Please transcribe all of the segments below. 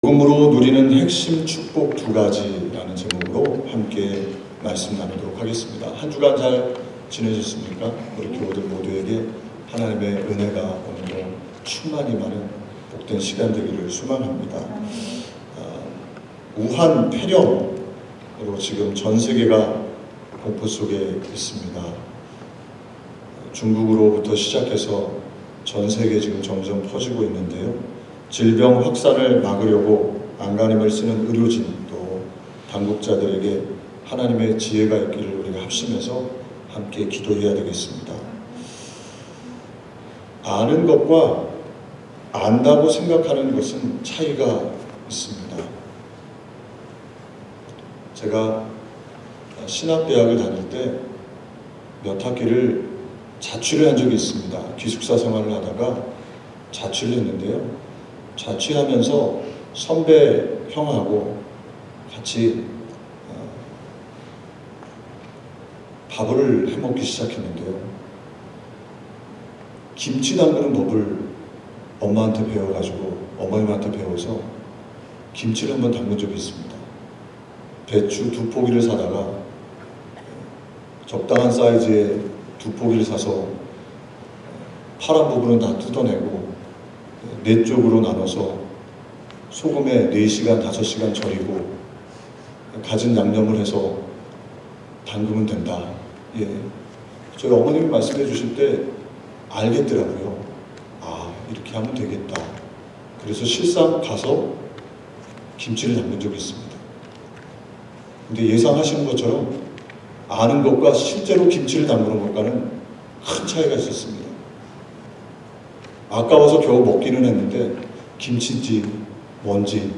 복음으로 누리는 핵심 축복 두 가지라는 제목으로 함께 말씀 나누도록 하겠습니다. 한 주간 잘 지내셨습니까? 우리 교우들 모두에게 하나님의 은혜가 오늘도 충만히 많은 복된 시간 되기를 소망합니다. 우한 폐렴으로 지금 전 세계가 공포 속에 있습니다. 중국으로부터 시작해서 전 세계 지금 점점 퍼지고 있는데요. 질병 확산을 막으려고 안간힘을 쓰는 의료진 또 당국자들에게 하나님의 지혜가 있기를 우리가 합심해서 함께 기도해야 되겠습니다. 아는 것과 안다고 생각하는 것은 차이가 있습니다. 제가 신학대학을 다닐 때 몇 학기를 자취를 한 적이 있습니다. 기숙사 생활을 하다가 자취를 했는데요. 자취하면서 선배 형하고 같이 밥을 해먹기 시작했는데요. 김치 담그는 법을 엄마한테 배워가지고 어머님한테 배워서 김치를 한번 담근 적이 있습니다. 배추 2포기를 사다가 적당한 사이즈의 2포기를 사서 파란 부분은 다 뜯어내고 4쪽으로 나눠서 소금에 4시간, 5시간 절이고 갖은 양념을 해서 담그면 된다. 예. 저희 어머님이 말씀해 주실 때 알겠더라고요. 아, 이렇게 하면 되겠다. 그래서 실상 가서 김치를 담근 적이 있습니다. 근데 예상하시는 것처럼 아는 것과 실제로 김치를 담그는 것과는 큰 차이가 있었습니다. 아까워서 겨우 먹기는 했는데 김치인지 뭔지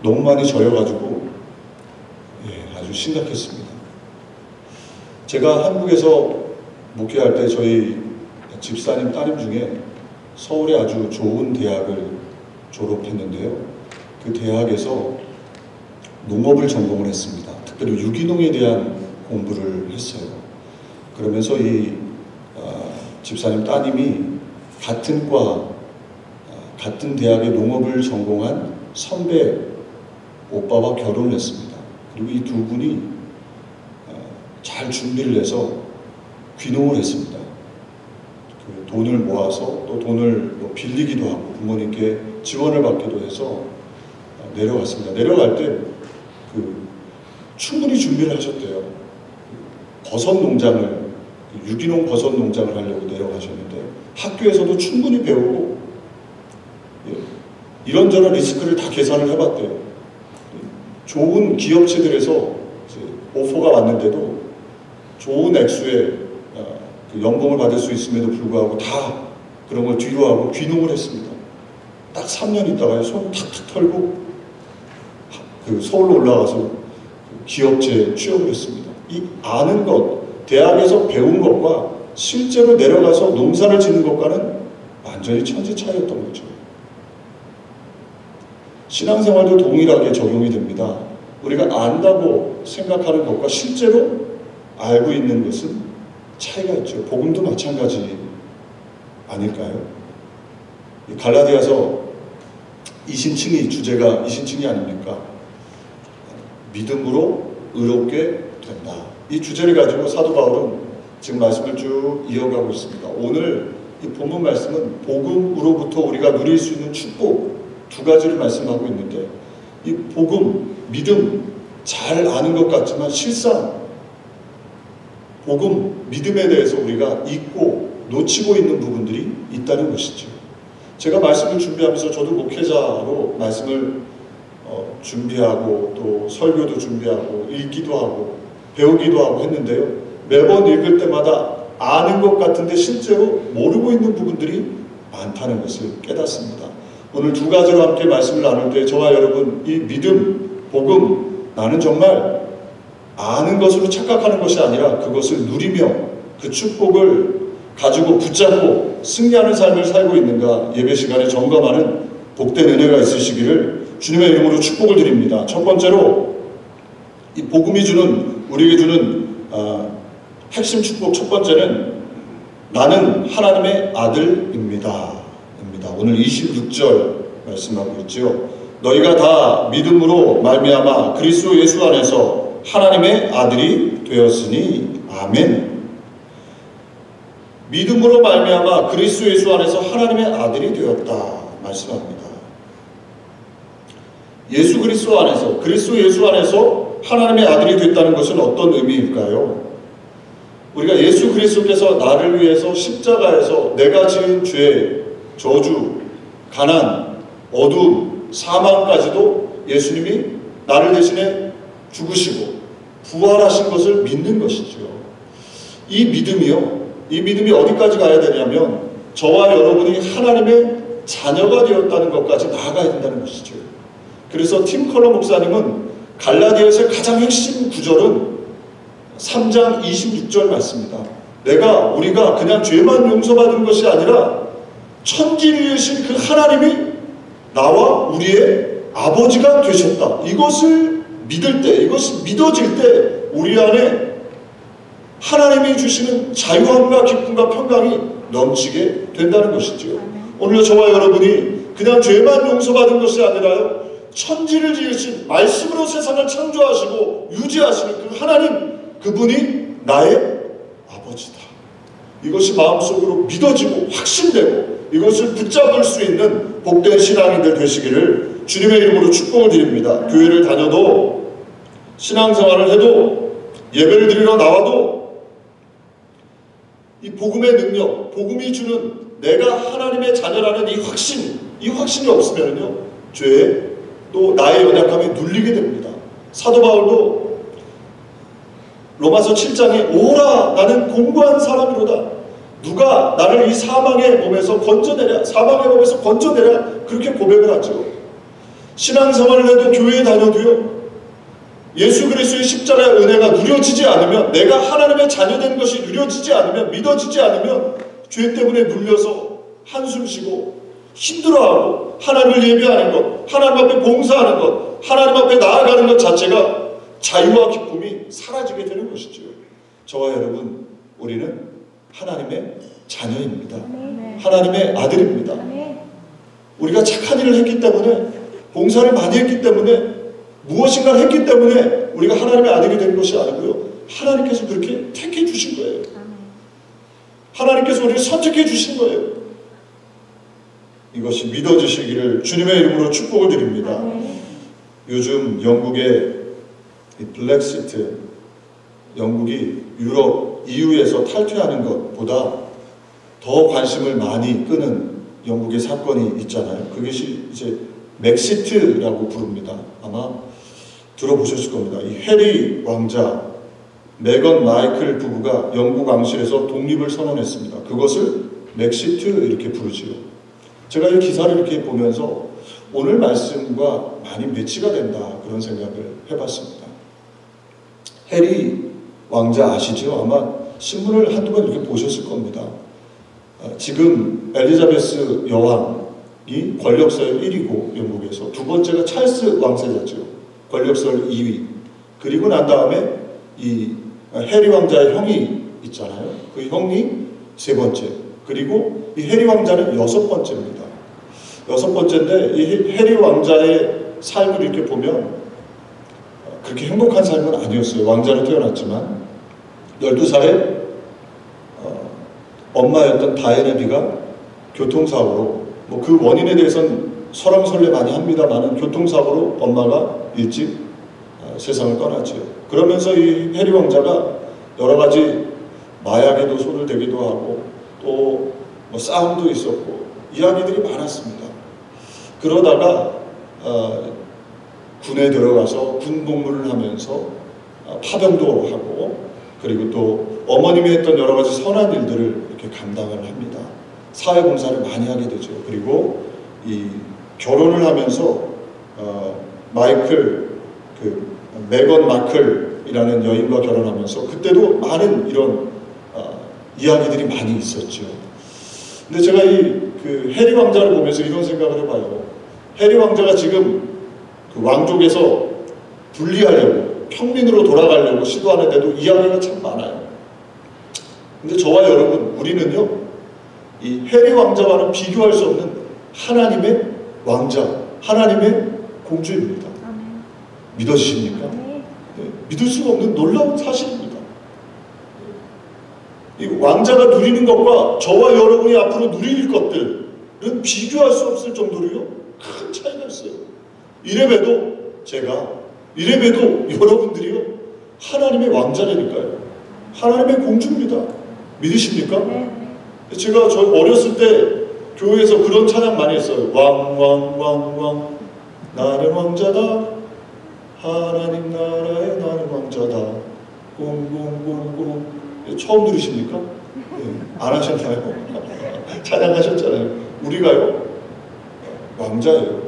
너무 많이 절여가지고 아주 심각했습니다. 제가 한국에서 목회할 때 저희 집사님 따님 중에 서울의 아주 좋은 대학을 졸업했는데요. 그 대학에서 농업을 전공을 했습니다. 특별히 유기농에 대한 공부를 했어요. 그러면서 이 집사님 따님이 같은 과, 같은 대학의 농업을 전공한 선배 오빠와 결혼을 했습니다. 그리고 이 두 분이 잘 준비를 해서 귀농을 했습니다. 그 돈을 모아서 또 돈을 빌리기도 하고 부모님께 지원을 받기도 해서 내려갔습니다. 내려갈 때 충분히 준비를 하셨대요. 버섯 농장을, 유기농 버섯 농장을 하려고 내려가셨는데 학교에서도 충분히 배우고 이런저런 리스크를 다 계산을 해봤대요. 좋은 기업체들에서 오퍼가 왔는데도 좋은 액수의 연봉을 받을 수 있음에도 불구하고 다 그런 걸 뒤로 하고 귀농을 했습니다. 딱 3년 있다가 손 탁탁 털고 서울로 올라가서 기업체에 취업을 했습니다. 이 아는 것, 대학에서 배운 것과 실제로 내려가서 농사를 짓는 것과는 완전히 천지 차이였던 거죠. 신앙생활도 동일하게 적용이 됩니다. 우리가 안다고 생각하는 것과 실제로 알고 있는 것은 차이가 있죠. 복음도 마찬가지 아닐까요? 갈라디아서 주제가 이신칭이 아닙니까? 믿음으로 의롭게 된다. 이 주제를 가지고 사도 바울은 지금 말씀을 쭉 이어가고 있습니다. 오늘 이 본문 말씀은 복음으로부터 우리가 누릴 수 있는 축복 두 가지를 말씀하고 있는데 이 복음, 믿음 잘 아는 것 같지만 실상 복음, 믿음에 대해서 우리가 잊고 놓치고 있는 부분들이 있다는 것이죠. 제가 말씀을 준비하면서 저도 목회자로 말씀을 준비하고 또 설교도 준비하고 읽기도 하고 배우기도 하고 했는데요. 매번 읽을 때마다 아는 것 같은데 실제로 모르고 있는 부분들이 많다는 것을 깨닫습니다. 오늘 두 가지로 함께 말씀을 나눌 때 저와 여러분 이 믿음, 복음 나는 정말 아는 것으로 착각하는 것이 아니라 그것을 누리며 그 축복을 가지고 붙잡고 승리하는 삶을 살고 있는가 예배 시간에 점검하는 복된 은혜가 있으시기를 주님의 이름으로 축복을 드립니다. 첫 번째로 이 복음이 우리에게 주는 핵심 축복 첫 번째는 나는 하나님의 아들입니다. 오늘 26절 말씀하고 있죠. 너희가 다 믿음으로 말미암아 그리스도 예수 안에서 하나님의 아들이 되었으니 아멘. 믿음으로 말미암아 그리스도 예수 안에서 하나님의 아들이 되었다 말씀합니다. 예수 그리스도 안에서, 그리스도 예수 안에서 하나님의 아들이 됐다는 것은 어떤 의미일까요? 우리가 예수 그리스도께서 나를 위해서 십자가에서 내가 지은 죄, 저주, 가난, 어두움, 사망까지도 예수님이 나를 대신에 죽으시고 부활하신 것을 믿는 것이죠. 이 믿음이 어디까지 가야 되냐면 저와 여러분이 하나님의 자녀가 되었다는 것까지 나아가야 된다는 것이죠. 그래서 팀 컬러 목사님은 갈라디아서의 가장 핵심 구절은 3장 26절 말씀입니다. 우리가 그냥 죄만 용서받은 것이 아니라 천지이신 그 하나님이 나와 우리의 아버지가 되셨다. 이것을 믿을 때, 이것이 믿어질 때 우리 안에 하나님이 주시는 자유함과 기쁨과 평강이 넘치게 된다는 것이죠. 오늘 저와 여러분이 그냥 죄만 용서받은 것이 아니라요, 천지를 지으신 말씀으로 세상을 창조하시고 유지하시는 그 하나님, 그분이 나의 아버지다. 이것이 마음속으로 믿어지고 확신되고 이것을 붙잡을 수 있는 복된 신앙인들 되시기를 주님의 이름으로 축복을 드립니다. 교회를 다녀도 신앙생활을 해도 예배를 드리러 나와도 이 복음의 능력, 복음이 주는 내가 하나님의 자녀라는 이 확신이 없으면요, 죄에 또 나의 연약함에 눌리게 됩니다. 사도 바울도 로마서 7장에 오라 나는 공고한 사람이로다. 누가 나를 이 사망의 몸에서 건져내랴, 사망의 몸에서 건져내랴, 그렇게 고백을 하죠. 신앙생활을 해도 교회에 다녀도요, 예수 그리스도의 십자가의 은혜가 누려지지 않으면, 내가 하나님의 자녀된 것이 누려지지 않으면, 믿어지지 않으면 죄 때문에 눌려서 한숨 쉬고 힘들어하고 하나님을 예배하는 것, 하나님 앞에 봉사하는 것, 하나님 앞에 나아가는 것 자체가 자유와 기쁨이 사라지게 되는 것이죠. 저와 여러분, 우리는 하나님의 자녀입니다. 하나님의 아들입니다. 우리가 착한 일을 했기 때문에, 봉사를 많이 했기 때문에, 무엇인가를 했기 때문에 우리가 하나님의 아들이 된 것이 아니고요, 하나님께서 그렇게 택해 주신 거예요. 하나님께서 우리를 선택해 주신 거예요. 이것이 믿어지시기를 주님의 이름으로 축복을 드립니다. 요즘 영국의 블랙시트, 영국이 유럽 EU에서 탈퇴하는 것보다 더 관심을 많이 끄는 영국의 사건이 있잖아요. 그것이 이제 맥시트라고 부릅니다. 아마 들어보셨을 겁니다. 이 해리 왕자, 메건 마이클 부부가 영국 왕실에서 독립을 선언했습니다. 그것을 맥시트 이렇게 부르지요. 제가 이 기사를 이렇게 보면서 오늘 말씀과 많이 매치가 된다, 그런 생각을 해봤습니다. 해리 왕자 아시죠? 아마 신문을 한두 번 이렇게 보셨을 겁니다. 지금 엘리자베스 여왕이 권력서열 1위고 영국에서, 두 번째가 찰스 왕세자죠. 권력서열 2위. 그리고 난 다음에 이 해리 왕자의 형이 있잖아요. 그 형이 세 번째. 그리고 이 해리 왕자는 여섯 번째입니다. 여섯 번째인데 이 해리 왕자의 삶을 이렇게 보면 그렇게 행복한 삶은 아니었어요. 왕자로 태어났지만 12살에 엄마였던 다이애나비가 교통사고로, 그 원인에 대해서는 설왕설래 많이 합니다만 교통사고로 엄마가 일찍 세상을 떠났죠. 그러면서 이 해리 왕자가 여러 가지 마약에도 손을 대기도 하고 또 싸움도 있었고 이야기들이 많았습니다. 그러다가 군에 들어가서 군복무를 하면서 파병도 하고, 그리고 또 어머님이 했던 여러 가지 선한 일들을 이렇게 감당을 합니다. 사회봉사를 많이 하게 되죠. 그리고 이 결혼을 하면서 메건 마클이라는 여인과 결혼하면서 그때도 많은 이런 이야기들이 많이 있었죠. 근데 제가 그 해리 왕자를 보면서 이런 생각을 해봐요. 해리 왕자가 지금 그 왕족에서 분리하려고, 평민으로 돌아가려고 시도하는데도 이야기가 참 많아요. 근데 저와 여러분, 우리는요, 이 해리 왕자와는 비교할 수 없는 하나님의 왕자, 하나님의 공주입니다. 아멘. 믿어지십니까? 아멘. 네, 믿을 수 없는 놀라운 사실입니다. 이 왕자가 누리는 것과 저와 여러분이 앞으로 누릴 것들은 비교할 수 없을 정도로요 큰 차이가 있어요. 이래봬도 이래봬도 여러분들이요 하나님의 왕자라니까요. 하나님의 공주입니다. 믿으십니까? 네. 제가 저 어렸을 때 교회에서 그런 찬양 많이 했어요. 왕 나는 왕자다. 하나님 나라에 나는 왕자다. 꽁꽁꽁꽁. 처음 들으십니까? 네. 안 하셨나요? 찬양하셨잖아요. 우리가요 왕자예요.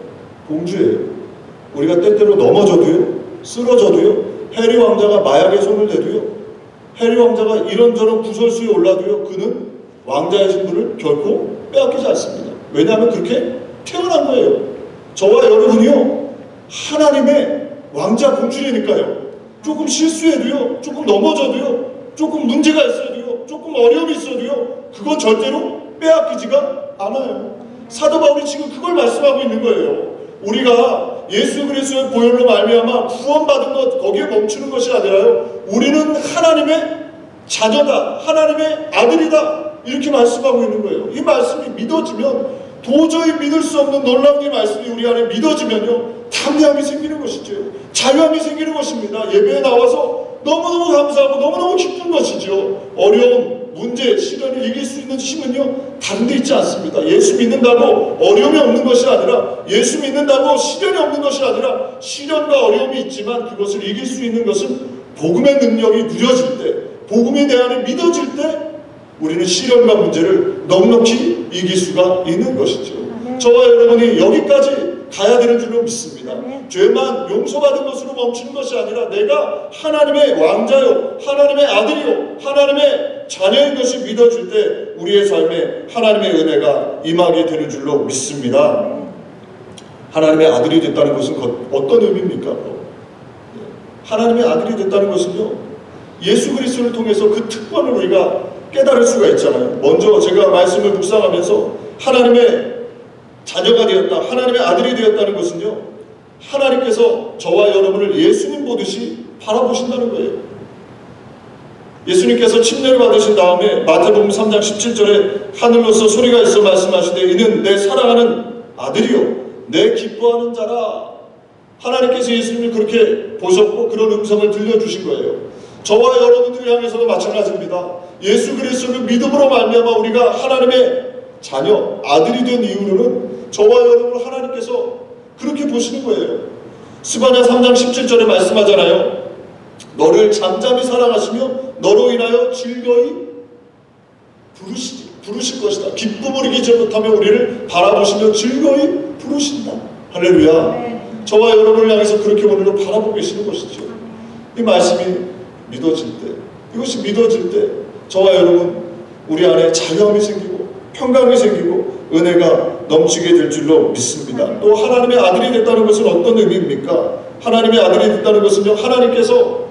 공주예요. 우리가 때때로 넘어져도요 쓰러져도요 해리 왕자가 마약에 손을 대도요 해리 왕자가 이런저런 구설수에 올라도요 그는 왕자의 신분을 결코 빼앗기지 않습니다. 왜냐하면 그렇게 태어난 거예요. 저와 여러분이요 하나님의 왕자 공주라니까요. 조금 실수해도요 조금 넘어져도요 조금 문제가 있어도요 조금 어려움이 있어도요 그건 절대로 빼앗기지가 않아요. 사도 바울이 지금 그걸 말씀하고 있는 거예요. 우리가 예수 그리스도의 보혈로 말미암아 구원받은 것 거기에 멈추는 것이 아니라요 우리는 하나님의 자녀다. 하나님의 아들이다. 이렇게 말씀하고 있는 거예요. 이 말씀이 믿어지면 도저히 믿을 수 없는 놀라운 이 말씀이 우리 안에 믿어지면요 담대함이 생기는 것이죠. 자유함이 생기는 것입니다. 예배에 나와서 너무너무 감사하고 너무너무 기쁜 것이죠. 어려움, 문제, 시련을 이길 수 있는 힘은요 다른 데 있지 않습니다. 예수 믿는다고 어려움이 없는 것이 아니라 예수 믿는다고 시련이 없는 것이 아니라 시련과 어려움이 있지만 그것을 이길 수 있는 것은 복음의 능력이 누려질 때 복음이 내 안에 믿어질 때 우리는 시련과 문제를 넉넉히 이길 수가 있는 것이죠. 저와 여러분이 여기까지 가야 되는 줄로 믿습니다. 죄만 용서받은 것으로 멈추는 것이 아니라 내가 하나님의 왕자요 하나님의 아들이요 하나님의 자녀인 것이 믿어질 때 우리의 삶에 하나님의 은혜가 임하게 되는 줄로 믿습니다. 하나님의 아들이 됐다는 것은 어떤 의미입니까? 하나님의 아들이 됐다는 것은요 예수 그리스도를 통해서 그 특권을 우리가 깨달을 수가 있잖아요. 먼저 제가 말씀을 묵상하면서 하나님의 자녀가 되었다, 하나님의 아들이 되었다는 것은요 하나님께서 저와 여러분을 예수님 보듯이 바라보신다는 거예요. 예수님께서 침례를 받으신 다음에 마태복음 3장 17절에 하늘로서 소리가 있어 말씀하시되 이는 내 사랑하는 아들이요 내 기뻐하는 자라. 하나님께서 예수님을 그렇게 보셨고 그런 음성을 들려주신 거예요. 저와 여러분들을 향해서도 마찬가지입니다. 예수 그리스도를 믿음으로 말미암아 우리가 하나님의 자녀, 아들이 된 이후로는 저와 여러분을 하나님께서 그렇게 보시는 거예요. 스바냐 3장 17절에 말씀하잖아요. 너를 잠잠히 사랑하시며 너로 인하여 즐거이 부르실 것이다. 기쁨을 이기지 못하며 우리를 바라보시며 즐거이 부르신다. 할렐루야. 네. 저와 여러분을 향해서 그렇게 오늘도 바라보고 계시는 것이죠. 이 말씀이 믿어질 때, 이것이 믿어질 때 저와 여러분 우리 안에 자유함이 생기고 평강이 생기고 은혜가 넘치게 될 줄로 믿습니다. 또 하나님의 아들이 됐다는 것은 어떤 의미입니까? 하나님의 아들이 됐다는 것은요 하나님께서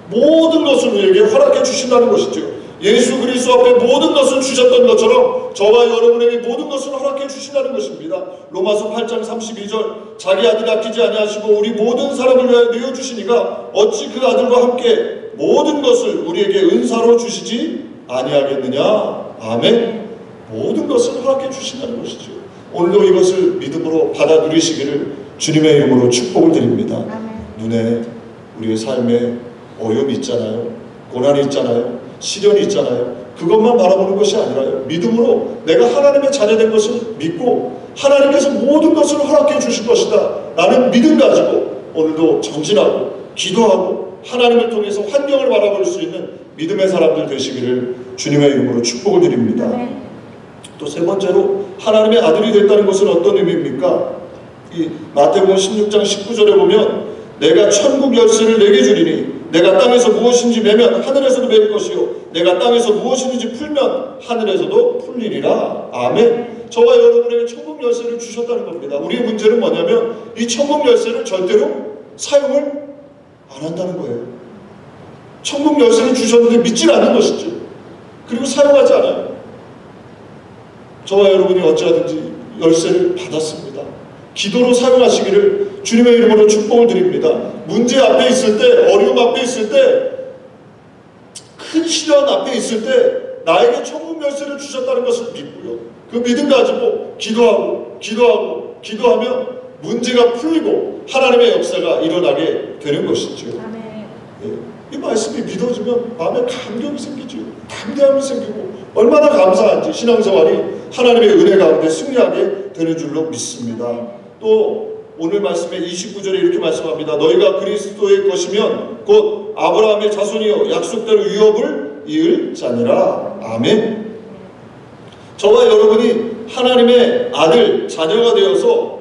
모든 것을 우리에게 허락해 주신다는 것이죠. 예수 그리스도 앞에 모든 것을 주셨던 것처럼 저와 여러분에게 모든 것을 허락해 주신다는 것입니다. 로마서 8장 32절 자기 아들 아끼지 아니하시고 우리 모든 사람을 위하여 내어주시니가 어찌 그 아들과 함께 모든 것을 우리에게 은사로 주시지 아니하겠느냐. 아멘. 모든 것을 허락해 주신다는 것이죠. 오늘도 이것을 믿음으로 받아 누리시기를 주님의 이름으로 축복을 드립니다. 눈에 우리의 삶에 어려움이 있잖아요. 고난이 있잖아요. 시련이 있잖아요. 그것만 바라보는 것이 아니라요. 믿음으로 내가 하나님의 자녀된 것을 믿고 하나님께서 모든 것을 허락해 주실 것이다. 라는 믿음 가지고 오늘도 정진하고 기도하고 하나님을 통해서 환경을 바라볼 수 있는 믿음의 사람들 되시기를 주님의 이름으로 축복을 드립니다. 또 세 번째로 하나님의 아들이 됐다는 것은 어떤 의미입니까? 이 마태복음 16장 19절에 보면 내가 천국 열쇠를 내게 주리니 내가 땅에서 무엇인지 매면 하늘에서도 매일 것이요 내가 땅에서 무엇이든지 풀면 하늘에서도 풀리리라. 아멘. 저와 여러분에게 천국 열쇠를 주셨다는 겁니다. 우리의 문제는 뭐냐면 이 천국 열쇠를 절대로 사용을 안 한다는 거예요. 천국 열쇠를 주셨는데 믿질 않는 것이죠. 그리고 사용하지 않아요. 저와 여러분이 어찌하든지 열쇠를 받았습니다. 기도로 사용하시기를 주님의 이름으로 축복을 드립니다. 문제 앞에 있을 때, 어려움 앞에 있을 때, 큰 시련 앞에 있을 때 나에게 천국 열쇠를 주셨다는 것을 믿고요. 그 믿음 가지고 기도하면 문제가 풀리고 하나님의 역사가 일어나게 되는 것이죠. 예, 이 말씀이 믿어지면 마음에 감격이 생기죠. 담대함이 생기고 얼마나 감사한지 신앙생활이 하나님의 은혜 가운데 승리하게 되는 줄로 믿습니다. 또 오늘 말씀에 29절에 이렇게 말씀합니다. 너희가 그리스도의 것이면 곧 아브라함의 자손이요 약속대로 유업을 이을 자니라. 아멘. 저와 여러분이 하나님의 아들, 자녀가 되어서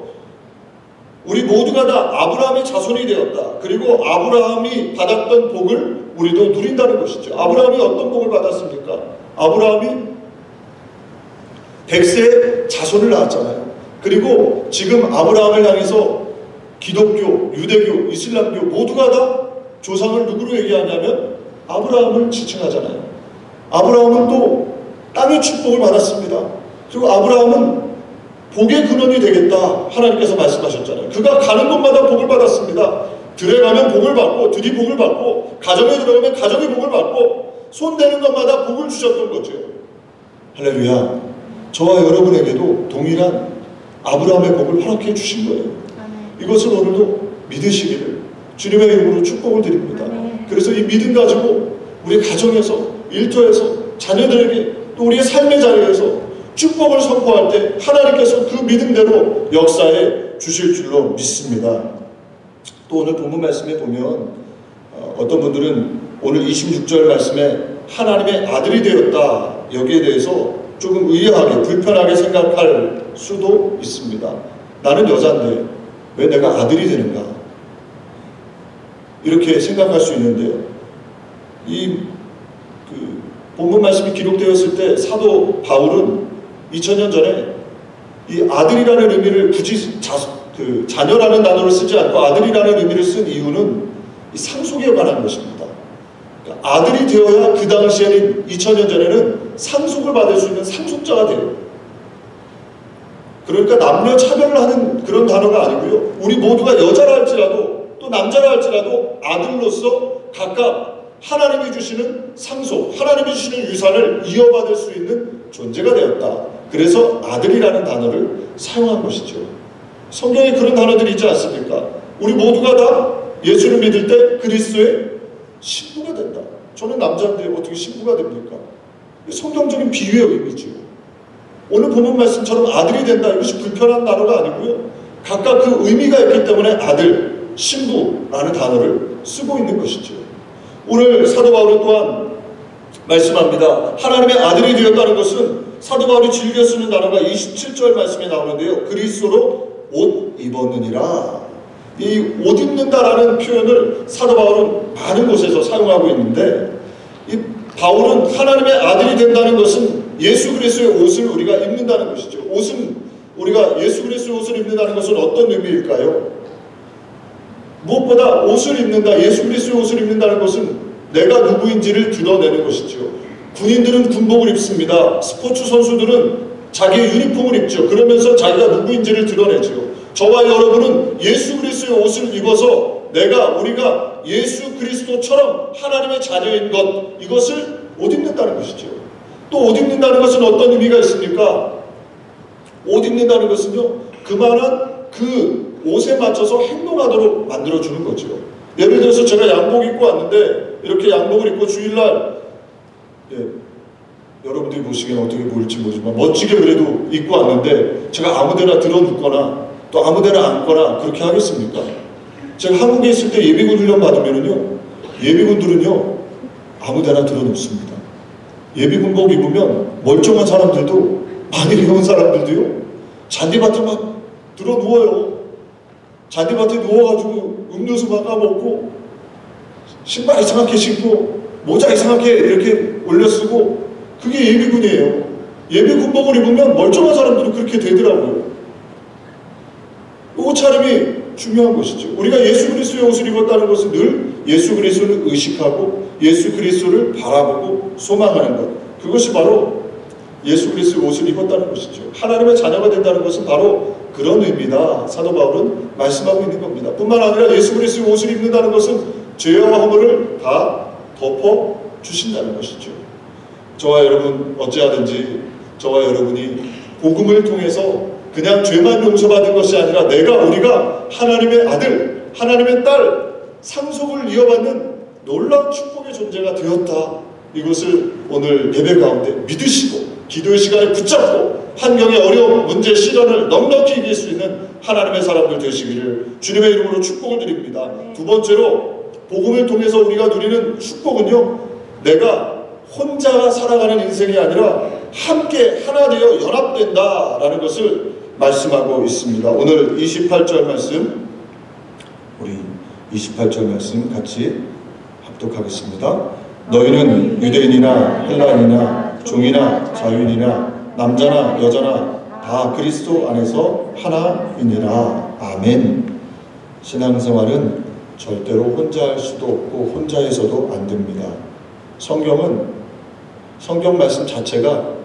우리 모두가 다 아브라함의 자손이 되었다. 그리고 아브라함이 받았던 복을 우리도 누린다는 것이죠. 아브라함이 어떤 복을 받았습니까? 아브라함이 100세의 자손을 낳았잖아요. 그리고 지금 아브라함을 향해서 기독교, 유대교, 이슬람교 모두가 다 조상을 누구로 얘기하냐면 아브라함을 지칭하잖아요. 아브라함은 또 땅의 축복을 받았습니다. 그리고 아브라함은 복의 근원이 되겠다 하나님께서 말씀하셨잖아요. 그가 가는 곳마다 복을 받았습니다. 들에 가면 복을 받고, 들이 복을 받고, 가정에 들어가면 가정의 복을 받고, 손 대는 것마다 복을 주셨던 거죠. 할렐루야. 저와 여러분에게도 동일한 아브라함의 복을 허락해 주신 거예요. 이것을 오늘도 믿으시기를 주님의 이름으로 축복을 드립니다. 그래서 이 믿음 가지고 우리 가정에서, 일터에서, 자녀들에게 또 우리의 삶의 자리에서 축복을 선포할 때 하나님께서 그 믿음대로 역사해 주실 줄로 믿습니다. 또 오늘 본문 말씀에 보면 어떤 분들은 오늘 26절 말씀에 하나님의 아들이 되었다, 여기에 대해서 조금 의아하게 불편하게 생각할 수도 있습니다. 나는 여자인데 왜 내가 아들이 되는가, 이렇게 생각할 수 있는데요. 이 본문 말씀이 기록되었을 때 사도 바울은 2000년 전에 이 아들이라는 의미를 굳이 자녀라는 단어를 쓰지 않고 아들이라는 의미를 쓴 이유는 이 상속에 관한 것입니다. 그러니까 아들이 되어야 그 당시에는 2000년 전에는 상속을 받을 수 있는 상속자가 돼요. 그러니까 남녀 차별을 하는 그런 단어가 아니고요. 우리 모두가 여자라 할지라도 또 남자라 할지라도 아들로서 각각 하나님이 주시는 상속, 하나님이 주시는 유산을 이어받을 수 있는 존재가 되었다. 그래서 아들이라는 단어를 사용한 것이죠. 성경에 그런 단어들이 있지 않습니까? 우리 모두가 다 예수를 믿을 때 그리스도의 신부가 된다. 저는 남자인데 어떻게 신부가 됩니까? 성경적인 비유의 의미죠. 오늘 본문 말씀처럼 아들이 된다, 이것이 불편한 단어가 아니고요. 각각 그 의미가 있기 때문에 아들, 신부라는 단어를 쓰고 있는 것이죠. 오늘 사도 바울은 또한 말씀합니다. 하나님의 아들이 되었다는 것은 사도 바울이 즐겨 쓰는 단어가 27절 말씀에 나오는데요. 그리스도로 옷 입었느니라. 이 옷 입는다라는 표현을 사도 바울은 많은 곳에서 사용하고 있는데, 이 바울은 하나님의 아들이 된다는 것은 예수 그리스도의 옷을 우리가 입는다는 것이죠. 옷은 우리가 예수 그리스도의 옷을 입는다는 것은 어떤 의미일까요? 무엇보다 옷을 입는다, 예수 그리스도의 옷을 입는다는 것은 내가 누구인지를 드러내는 것이죠. 군인들은 군복을 입습니다. 스포츠 선수들은 자기의 유니폼을 입죠. 그러면서 자기가 누구인지를 드러내죠. 저와 여러분은 예수 그리스도의 옷을 입어서 우리가 예수 그리스도처럼 하나님의 자녀인 것, 이것을 옷 입는다는 것이죠. 또 옷 입는다는 것은 어떤 의미가 있습니까? 옷 입는다는 것은요, 그만한 그 옷에 맞춰서 행동하도록 만들어주는 거죠. 예를 들어서 제가 양복 입고 왔는데 이렇게 양복을 입고 주일날, 여러분들이 보시기엔 어떻게 보일지 모르지만 멋지게 그래도 입고 왔는데 제가 아무데나 들어눕거나 또 아무데나 앉거나 그렇게 하겠습니까? 제가 한국에 있을 때 예비군 훈련 받으면요, 예비군들은요 아무데나 들어눕습니다. 예비군복 입으면 멀쩡한 사람들도, 많이 배운 사람들도요 잔디밭에 막 들어 누워요. 잔디밭에 누워가지고 음료수 막 까먹고 신발 이상하게 신고 모자 이상하게 이렇게 올려쓰고, 그게 예비군이에요. 예비군복을 입으면 멀쩡한 사람들은 그렇게 되더라고요. 옷차림이 중요한 것이죠. 우리가 예수 그리스도의 옷을 입었다는 것은 늘 예수 그리스도를 의식하고 예수 그리스도를 바라보고 소망하는 것, 그것이 바로 예수 그리스도의 옷을 입었다는 것이죠. 하나님의 자녀가 된다는 것은 바로 그런 의미다. 사도 바울은 말씀하고 있는 겁니다. 뿐만 아니라 예수 그리스도의 옷을 입는다는 것은 죄와 허물을 다 덮어 주신다는 것이죠. 저와 여러분 어찌하든지 저와 여러분이 복음을 통해서 그냥 죄만 용서받은 것이 아니라 우리가 하나님의 아들, 하나님의 딸, 상속을 이어받는 놀라운 축복의 존재가 되었다. 이것을 오늘 예배 가운데 믿으시고 기도의 시간에 붙잡고 환경의 어려움, 문제, 시련을 넉넉히 이길 수 있는 하나님의 사람들 되시기를 주님의 이름으로 축복을 드립니다. 두 번째로 복음을 통해서 우리가 누리는 축복은요, 내가 혼자 살아가는 인생이 아니라 함께 하나 되어 연합된다라는 것을 말씀하고 있습니다. 오늘 28절 말씀, 우리 28절 말씀 같이 합독하겠습니다. 너희는 유대인이나 헬라인이나 종이나 자유인이나 남자나 여자나 다 그리스도 안에서 하나이니라. 아멘. 신앙생활은 절대로 혼자 할 수도 없고 혼자 해서도 안 됩니다. 성경 말씀 자체가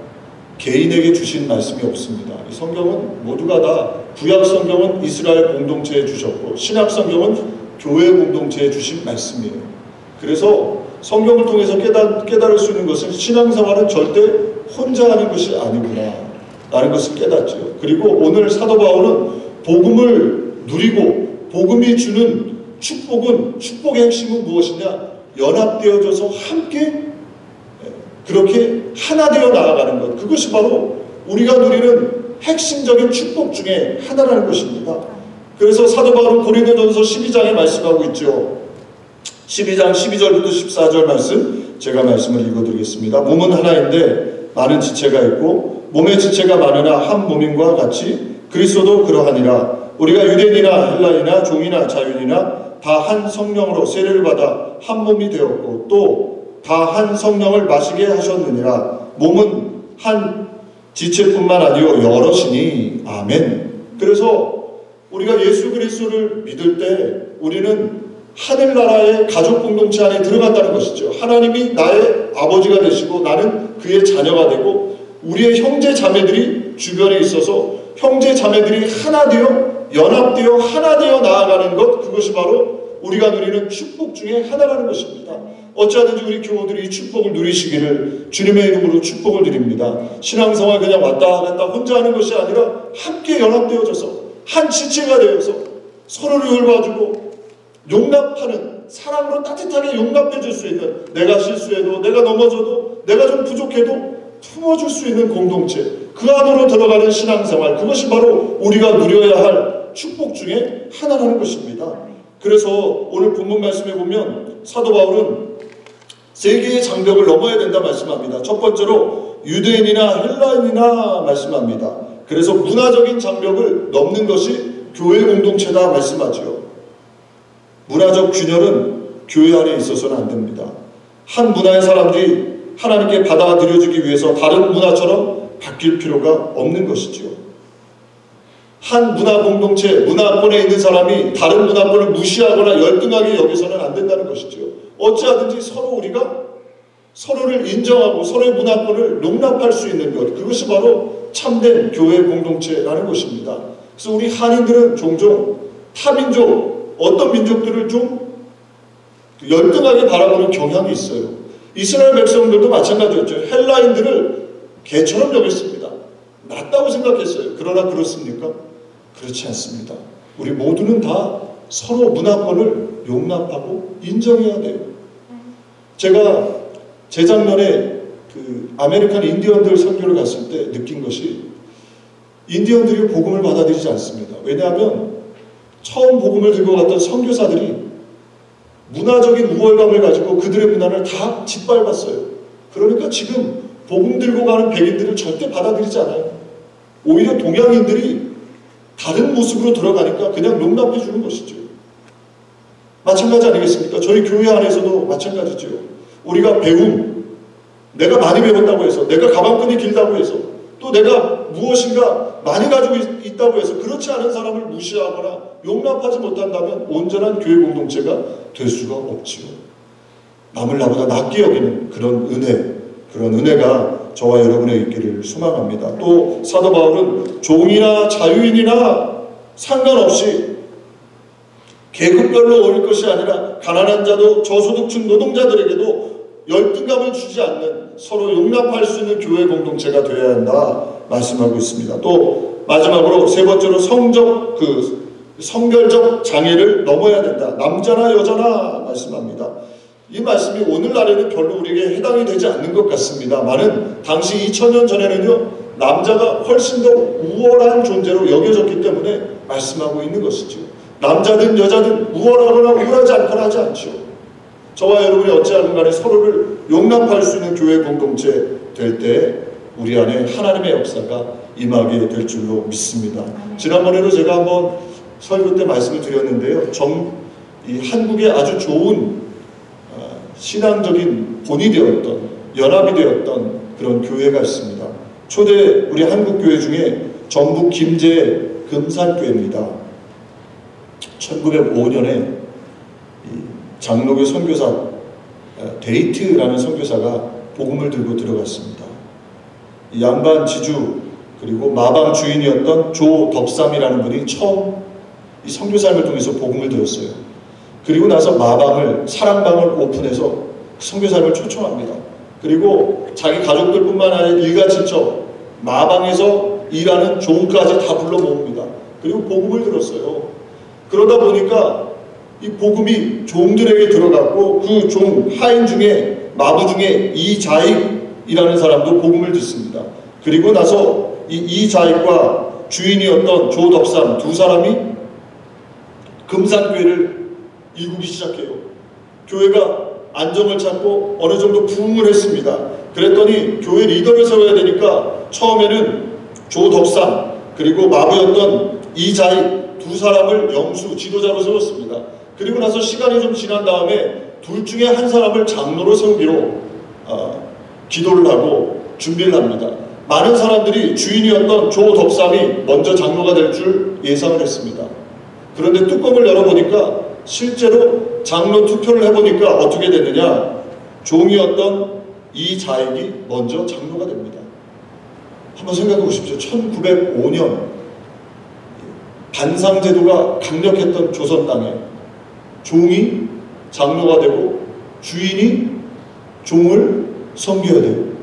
개인에게 주신 말씀이 없습니다. 이 성경은 모두가 다, 구약 성경은 이스라엘 공동체에 주셨고 신약 성경은 교회 공동체에 주신 말씀이에요. 그래서 성경을 통해서 깨달을 수 있는 것은 신앙생활은 절대 혼자 하는 것이 아니구나 라는 것을 깨닫죠. 그리고 오늘 사도 바울은 복음을 누리고 복음이 주는 축복의 핵심은 무엇이냐? 연합되어져서 함께 그렇게 하나 되어 나아가는 것, 그것이 바로 우리가 누리는 핵심적인 축복 중에 하나라는 것입니다. 그래서 사도 바울은 고린도전서 12장에 말씀하고 있죠. 12장 12절부터 14절 말씀 제가 말씀을 읽어드리겠습니다. 몸은 하나인데 많은 지체가 있고 몸의 지체가 많으나 한 몸인과 같이 그리스도도 그러하니라. 우리가 유대인이나 헬라인이나 종이나 자유인이나 다 한 성령으로 세례를 받아 한 몸이 되었고 또 다 한 성령을 마시게 하셨느니라. 몸은 한 지체뿐만 아니요 여럿이니. 아멘. 그래서 우리가 예수 그리스도를 믿을 때 우리는 하늘나라의 가족 공동체 안에 들어간다는 것이죠. 하나님이 나의 아버지가 되시고 나는 그의 자녀가 되고 우리의 형제 자매들이 주변에 있어서 형제 자매들이 하나 되어 연합되어 하나 되어 나아가는 것, 그것이 바로 우리가 누리는 축복 중에 하나라는 것입니다. 어찌하든지 우리 교우들이 이 축복을 누리시기를 주님의 이름으로 축복을 드립니다. 신앙생활 그냥 왔다 갔다 혼자 하는 것이 아니라 함께 연합되어져서 한 지체가 되어서 서로를 돌봐주고 용납하는, 사랑으로 따뜻하게 용납해 줄 수 있는, 내가 실수해도 내가 넘어져도 내가 좀 부족해도 품어줄 수 있는 공동체, 그 안으로 들어가는 신앙생활, 그것이 바로 우리가 누려야 할 축복 중에 하나라는 것입니다. 그래서 오늘 본문 말씀에 보면 사도 바울은 세 개의 장벽을 넘어야 된다 말씀합니다. 첫 번째로 유대인이나 헬라인이나 말씀합니다. 그래서 문화적인 장벽을 넘는 것이 교회 공동체다 말씀하죠. 문화적 균열은 교회 안에 있어서는 안 됩니다. 한 문화의 사람들이 하나님께 받아들여지기 위해서 다른 문화처럼 바뀔 필요가 없는 것이죠. 한 문화 공동체, 문화권에 있는 사람이 다른 문화권을 무시하거나 열등하게 여기서는 안 된다는 것이죠. 어찌하든지 우리가 서로를 인정하고 서로의 문화권을 용납할 수 있는 것, 그것이 바로 참된 교회 공동체라는 것입니다. 그래서 우리 한인들은 종종 타민족, 어떤 민족들을 좀 열등하게 바라보는 경향이 있어요. 이스라엘 백성들도 마찬가지였죠. 헬라인들을 개처럼 여겼습니다. 낫다고 생각했어요. 그러나 그렇습니까? 그렇지 않습니다. 우리 모두는 다 서로 문화권을 용납하고 인정해야 돼요. 제가 재작년에 아메리칸 인디언들 선교를 갔을 때 느낀 것이, 인디언들이 복음을 받아들이지 않습니다. 왜냐하면 처음 복음을 들고 갔던 선교사들이 문화적인 우월감을 가지고 그들의 문화를 다 짓밟았어요. 그러니까 지금 복음 들고 가는 백인들을 절대 받아들이지 않아요. 오히려 동양인들이 다른 모습으로 들어가니까 그냥 용납해 주는 것이죠. 마찬가지 아니겠습니까? 저희 교회 안에서도 마찬가지죠. 우리가 내가 많이 배웠다고 해서, 내가 가방끈이 길다고 해서, 또 내가 무엇인가 많이 가지고 있다고 해서 그렇지 않은 사람을 무시하거나 용납하지 못한다면 온전한 교회 공동체가 될 수가 없지요. 남을 나보다 낮게 여기는 그런 은혜가 저와 여러분의 있기를 소망합니다. 또 사도 바울은 종이나 자유인이나 상관없이 계급별로 어릴 것이 아니라 가난한 자도 저소득층 노동자들에게도 열등감을 주지 않는 서로 용납할 수 있는 교회 공동체가 되어야 한다 말씀하고 있습니다. 또 마지막으로 세 번째로 성별적 장애를 넘어야 된다. 남자나 여자나 말씀합니다. 이 말씀이 오늘날에는 별로 우리에게 해당이 되지 않는 것 같습니다만은 당시 2000년 전에는요, 남자가 훨씬 더 우월한 존재로 여겨졌기 때문에 말씀하고 있는 것이죠. 남자든 여자든 우월하거나 우월하지 않거나 하지 않죠. 저와 여러분이 어찌하든 간에 서로를 용납할 수 있는 교회 공동체 될 때 우리 안에 하나님의 역사가 임하게 될 줄로 믿습니다. 지난번에도 제가 한번 설교 때 말씀을 드렸는데요. 이 한국의 아주 좋은 신앙적인 본이 되었던, 연합이 되었던 그런 교회가 있습니다. 초대 우리 한국 교회 중에 전북 김제 금산교회입니다. 1905년에 장로교 선교사 데이트라는 선교사가 복음을 들고 들어갔습니다. 양반 지주 그리고 마방 주인이었던 조덕삼이라는 분이 처음 이 선교사님을 통해서 복음을 들었어요. 그리고 나서 마방을 사랑방을 오픈해서 선교사님을 초청합니다. 그리고 자기 가족들뿐만 아니라 일가친척 마방에서 일하는 종까지 다 불러 모읍니다. 그리고 복음을 들었어요. 그러다 보니까 이 복음이 종들에게 들어갔고 그 종 하인 중에 마부 중에 이자익이라는 사람도 복음을 듣습니다. 그리고 나서 이자익과 주인이었던 조덕삼 두 사람이 금산교회를 일구기 시작해요. 교회가 안정을 찾고 어느 정도 부흥을 했습니다. 그랬더니 교회 리더를 세워야 되니까 처음에는 조덕삼 그리고 마부였던 이자익 두 사람을 영수 지도자로 세웠습니다. 그리고 나서 시간이 좀 지난 다음에 둘 중에 한 사람을 장로로 세우기로 기도를 하고 준비를 합니다. 많은 사람들이 주인이었던 조덕삼이 먼저 장로가 될 줄 예상을 했습니다. 그런데 뚜껑을 열어보니까 실제로 장로 투표를 해보니까 어떻게 됐느냐, 종이었던 이자익이 먼저 장로가 됩니다. 한번 생각해 보십시오. 1905년 반상제도가 강력했던 조선 땅에 종이 장로가 되고 주인이 종을 섬겨야 돼요.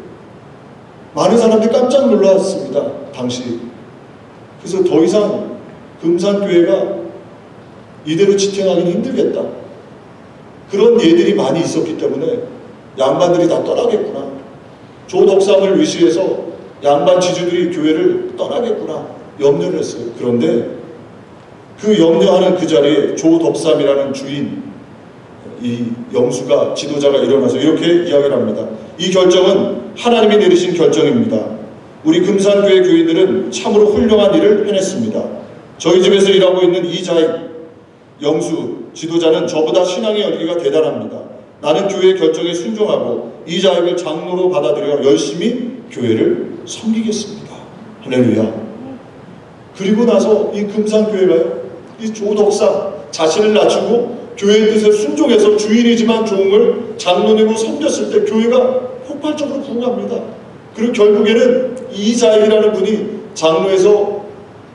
많은 사람들이 깜짝 놀랐습니다. 당시. 그래서 더 이상 금산교회가 이대로 지탱하기는 힘들겠다. 그런 예들이 많이 있었기 때문에 양반들이 다 떠나겠구나. 조덕삼을 위시해서 양반 지주들이 교회를 떠나겠구나 염려를 했어요. 그런데 그 염려하는 그 자리에 조덕삼이라는 주인 이 영수가 지도자가 일어나서 이렇게 이야기를 합니다. 이 결정은 하나님이 내리신 결정입니다. 우리 금산교회 교인들은 참으로 훌륭한 일을 해냈습니다. 저희 집에서 일하고 있는 이자익 영수 지도자는 저보다 신앙의 열기가 대단합니다. 나는 교회의 결정에 순종하고 이자익을 장로로 받아들여 열심히 교회를 섬기겠습니다. 할렐루야. 그리고 나서 이 금산교회가요, 이 조덕삼 자신을 낮추고 교회의 뜻에 순종해서 주인이지만 종을 장로님으로 섬겼을 때 교회가 폭발적으로 부흥합니다. 그리고 결국에는 이자익이라는 분이 장로에서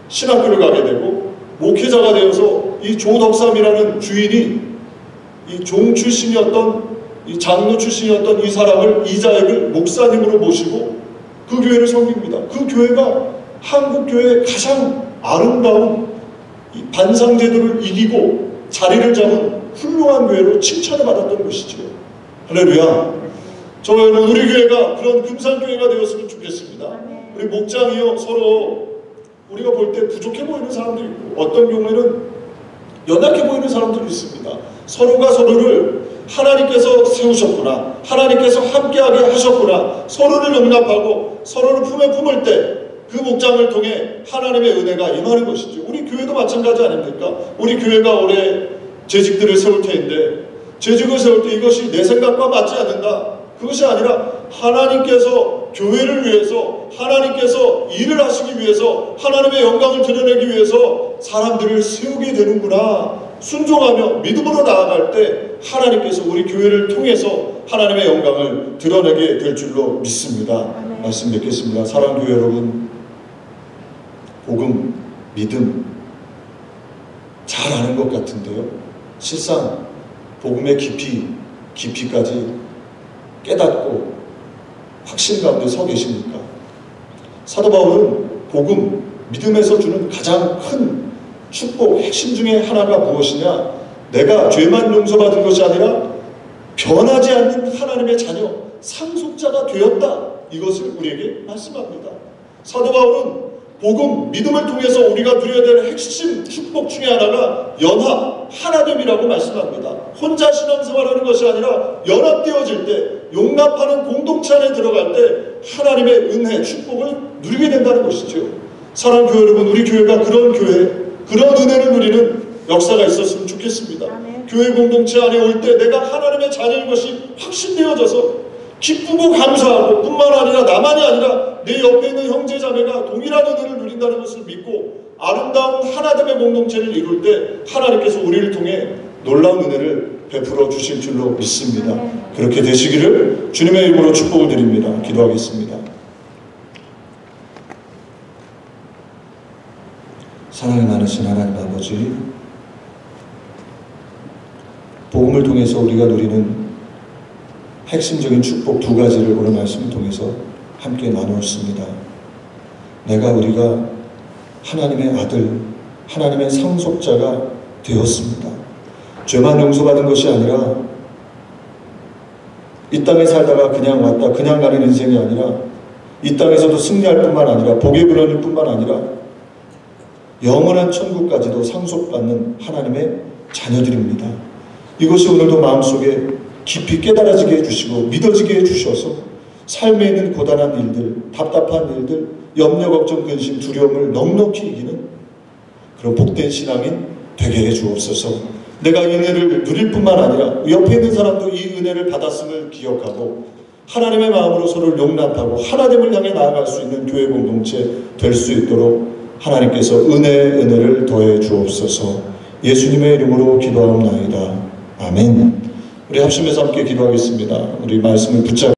신학교를 가게 되고 목회자가 되어서 이 조덕삼이라는 주인이 이 종 출신이었던 이 장로 출신이었던 이 사람을 이자익을 목사님으로 모시고 그 교회를 섬깁니다. 그 교회가 한국 교회의 가장 아름다운 이 반상제도를 이기고 자리를 잡은 훌륭한 교회로 칭찬을 받았던 것이죠. 할렐루야. 저와 여러분, 우리 교회가 그런 금산교회가 되었으면 좋겠습니다. 우리 목장이요, 서로 우리가 볼 때 부족해 보이는 사람도 있고 어떤 경우에는 연약해 보이는 사람들이 있습니다. 서로가 서로를 하나님께서 세우셨구나, 하나님께서 함께하게 하셨구나, 서로를 용납하고 서로를 품에 품을 때 그 목장을 통해 하나님의 은혜가 임하는 것이죠. 우리 교회도 마찬가지 아닙니까? 우리 교회가 올해 재직들을 세울 테인데 재직을 세울 때 이것이 내 생각과 맞지 않는다. 그것이 아니라 하나님께서 교회를 위해서, 하나님께서 일을 하시기 위해서, 하나님의 영광을 드러내기 위해서 사람들을 세우게 되는구나. 순종하며 믿음으로 나아갈 때 하나님께서 우리 교회를 통해서 하나님의 영광을 드러내게 될 줄로 믿습니다. 말씀 맺겠습니다. 사랑교회 여러분, 복음, 믿음 잘 아는 것 같은데요, 실상 복음의 깊이까지 깨닫고 확신 가운데 서 계십니까? 사도 바울은 복음, 믿음에서 주는 가장 큰 축복, 핵심 중에 하나가 무엇이냐? 내가 죄만 용서받은 것이 아니라 변하지 않는 하나님의 자녀, 상속자가 되었다. 이것을 우리에게 말씀합니다. 사도 바울은 복음, 믿음을 통해서 우리가 누려야 될 핵심 축복 중에 하나가 연합, 하나됨이라고 말씀합니다. 혼자 신앙생활하는 것이 아니라 연합되어질 때, 용납하는 공동체 안에 들어갈 때 하나님의 은혜, 축복을 누리게 된다는 것이죠. 사랑하는 교회 여러분, 우리 교회가 그런 교회, 그런 은혜를 누리는 역사가 있었으면 좋겠습니다. 아멘. 교회 공동체 안에 올 때 내가 하나님의 자녀인 것이 확신되어져서 기쁘고 감사하고 뿐만 아니라 나만이 아니라 내 옆에 있는 형제 자매가 동일한 은혜를 누린다는 것을 믿고 아름다운 하나됨의 공동체를 이룰 때 하나님께서 우리를 통해 놀라운 은혜를 베풀어 주실 줄로 믿습니다. 그렇게 되시기를 주님의 이름으로 축복을 드립니다. 기도하겠습니다. 사랑이 많으신 하나님 아버지, 복음을 통해서 우리가 누리는 핵심적인 축복 두 가지를 오늘 말씀을 통해서 함께 나누었습니다. 우리가 하나님의 아들, 하나님의 상속자가 되었습니다. 죄만 용서받은 것이 아니라 이 땅에 살다가 그냥 왔다 그냥 가는 인생이 아니라 이 땅에서도 승리할 뿐만 아니라 복의 근원일 뿐만 아니라 영원한 천국까지도 상속받는 하나님의 자녀들입니다. 이것이 오늘도 마음속에 깊이 깨달아지게 해주시고 믿어지게 해주셔서 삶에 있는 고단한 일들, 답답한 일들, 염려, 걱정, 근심, 두려움을 넉넉히 이기는 그런 복된 신앙인 되게 해주옵소서. 내가 이 은혜를 누릴 뿐만 아니라 옆에 있는 사람도 이 은혜를 받았음을 기억하고 하나님의 마음으로 서로를 용납하고 하나님을 향해 나아갈 수 있는 교회 공동체 될 수 있도록 하나님께서 은혜를 더해 주옵소서. 예수님의 이름으로 기도하옵나이다. 아멘. 우리 합심해서 함께 기도하겠습니다. 우리 말씀을 붙잡고